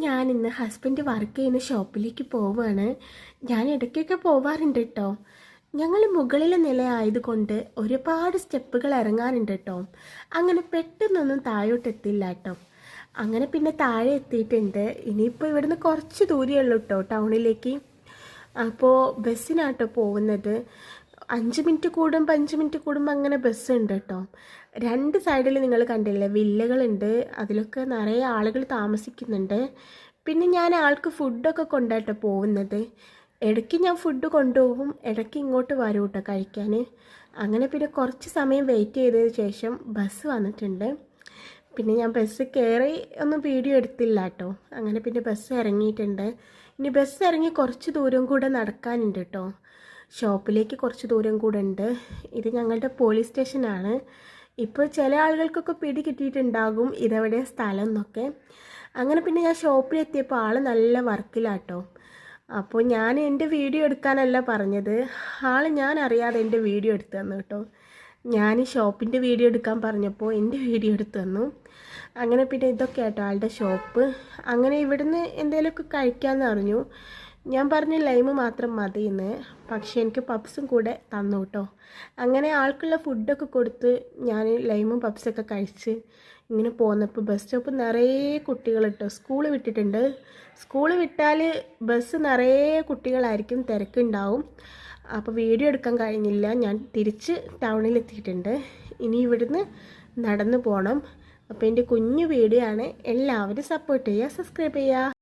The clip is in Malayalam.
ഞാൻ ഇന്ന് ഹസ്ബൻഡ് വർക്ക് ചെയ്യുന്ന ഷോപ്പിലേക്ക് പോവുകയാണ്. ഞാൻ ഇടയ്ക്കൊക്കെ പോവാറുണ്ട് കേട്ടോ. ഞങ്ങൾ മുകളിലെ നില ആയതുകൊണ്ട് ഒരുപാട് സ്റ്റെപ്പുകൾ ഇറങ്ങാനുണ്ട് കേട്ടോ. അങ്ങനെ പെട്ടെന്നൊന്നും താഴോട്ട് എത്തില്ല കേട്ടോ. അങ്ങനെ പിന്നെ താഴെ എത്തിയിട്ടുണ്ട്. ഇനിയിപ്പോൾ ഇവിടുന്ന് കുറച്ച് ദൂരമേ ഉള്ളൂ കേട്ടോ ടൗണിലേക്ക്. അപ്പോൾ ബസ്സിനാട്ടോ പോകുന്നത്. 5 മിനിറ്റ് കൂടുമ്പോൾ 5 മിനിറ്റ് കൂടുമ്പോൾ അങ്ങനെ ബസ്സുണ്ട് കേട്ടോ. രണ്ട് സൈഡിൽ നിങ്ങൾ കണ്ടില്ലേ വില്ലകളുണ്ട്, അതിലൊക്കെ നിറയെ ആളുകൾ താമസിക്കുന്നുണ്ട്. പിന്നെ ഞാൻ ആൾക്ക് ഫുഡൊക്കെ കൊണ്ടാട്ടോ പോകുന്നത്. ഇടയ്ക്ക് ഞാൻ ഫുഡ് കൊണ്ടുപോകും, ഇടയ്ക്ക് ഇങ്ങോട്ട് വരും കേട്ടോ കഴിക്കാൻ. അങ്ങനെ പിന്നെ കുറച്ച് സമയം വെയിറ്റ് ചെയ്തതിന് ശേഷം ബസ് വന്നിട്ടുണ്ട്. പിന്നെ ഞാൻ ബസ് കയറി ഒന്നും വീഡിയോ എടുത്തില്ല കേട്ടോ. അങ്ങനെ പിന്നെ ബസ് ഇറങ്ങിയിട്ടുണ്ട്. ഇനി ബസ് ഇറങ്ങി കുറച്ച് ദൂരം കൂടെ നടക്കാനുണ്ട് കേട്ടോ. ഷോപ്പിലേക്ക് കുറച്ച് ദൂരം കൂടെ ഉണ്ട്. ഇത് ഞങ്ങളുടെ പോലീസ് സ്റ്റേഷനാണ്. ഇപ്പോൾ ചില ആളുകൾക്കൊക്കെ പിടി കിട്ടിയിട്ടുണ്ടാകും ഇതെവിടെ സ്ഥലം എന്നൊക്കെ. അങ്ങനെ പിന്നെ ഞാൻ ഷോപ്പിലെത്തിയപ്പോൾ ആൾ നല്ല വർക്കിലാട്ടോ. അപ്പോൾ ഞാൻ എൻ്റെ വീഡിയോ എടുക്കാനല്ല പറഞ്ഞത്, ആൾ ഞാൻ അറിയാതെ എൻ്റെ വീഡിയോ എടുത്തു തന്നു കേട്ടോ. ഞാൻ ഷോപ്പിൻ്റെ വീഡിയോ എടുക്കാൻ പറഞ്ഞപ്പോൾ എൻ്റെ വീഡിയോ എടുത്തു തന്നു. അങ്ങനെ പിന്നെ ഇതൊക്കെ ആട്ടോ ആളുടെ ഷോപ്പ്. അങ്ങനെ ഇവിടുന്ന് എന്തെങ്കിലുമൊക്കെ കഴിക്കാമെന്ന് പറഞ്ഞു. ഞാൻ പറഞ്ഞു ലൈമ് മാത്രം മതിയെന്ന്. പക്ഷേ എനിക്ക് പപ്സും കൂടെ തന്നു കേട്ടോ. അങ്ങനെ ആൾക്കുള്ള ഫുഡൊക്കെ കൊടുത്ത് ഞാൻ ലൈമും പപ്സൊക്കെ കഴിച്ച് ഇങ്ങനെ പോന്നപ്പോൾ ബസ് സ്റ്റോപ്പ് നിറയെ കുട്ടികൾ കേട്ടോ. സ്കൂൾ വിട്ടിട്ടുണ്ട്. സ്കൂൾ വിട്ടാൽ ബസ് നിറയെ കുട്ടികളായിരിക്കും, തിരക്കുണ്ടാവും. അപ്പോൾ വീഡിയോ എടുക്കാൻ കഴിഞ്ഞില്ല. ഞാൻ തിരിച്ച് ടൗണിലെത്തിയിട്ടുണ്ട്. ഇനി ഇവിടുന്ന് നടന്നു പോകണം. അപ്പോൾ എൻ്റെ കുഞ്ഞു വീഡിയോ ആണ്. എല്ലാവരും സപ്പോർട്ട് ചെയ്യുക, സബ്സ്ക്രൈബ് ചെയ്യുക.